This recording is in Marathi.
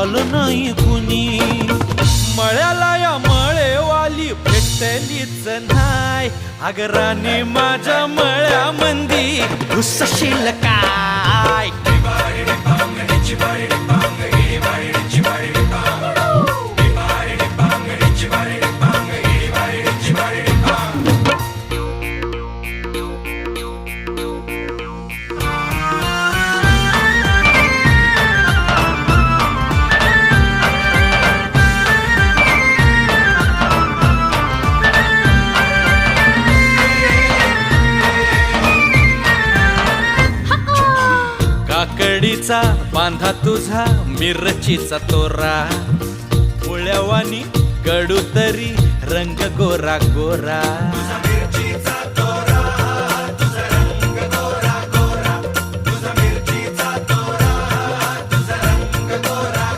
आलं नाही कुणी. मळ्याला या मळेवाली भेटलीच नाय. अगं राणी माझ्या मळ्यामंदी घुसशील काय. काकडीचा बांधा तुझा मिरचीचा तोरा. मुळ्यावानी कडू तरी रंग गोरा गोरा.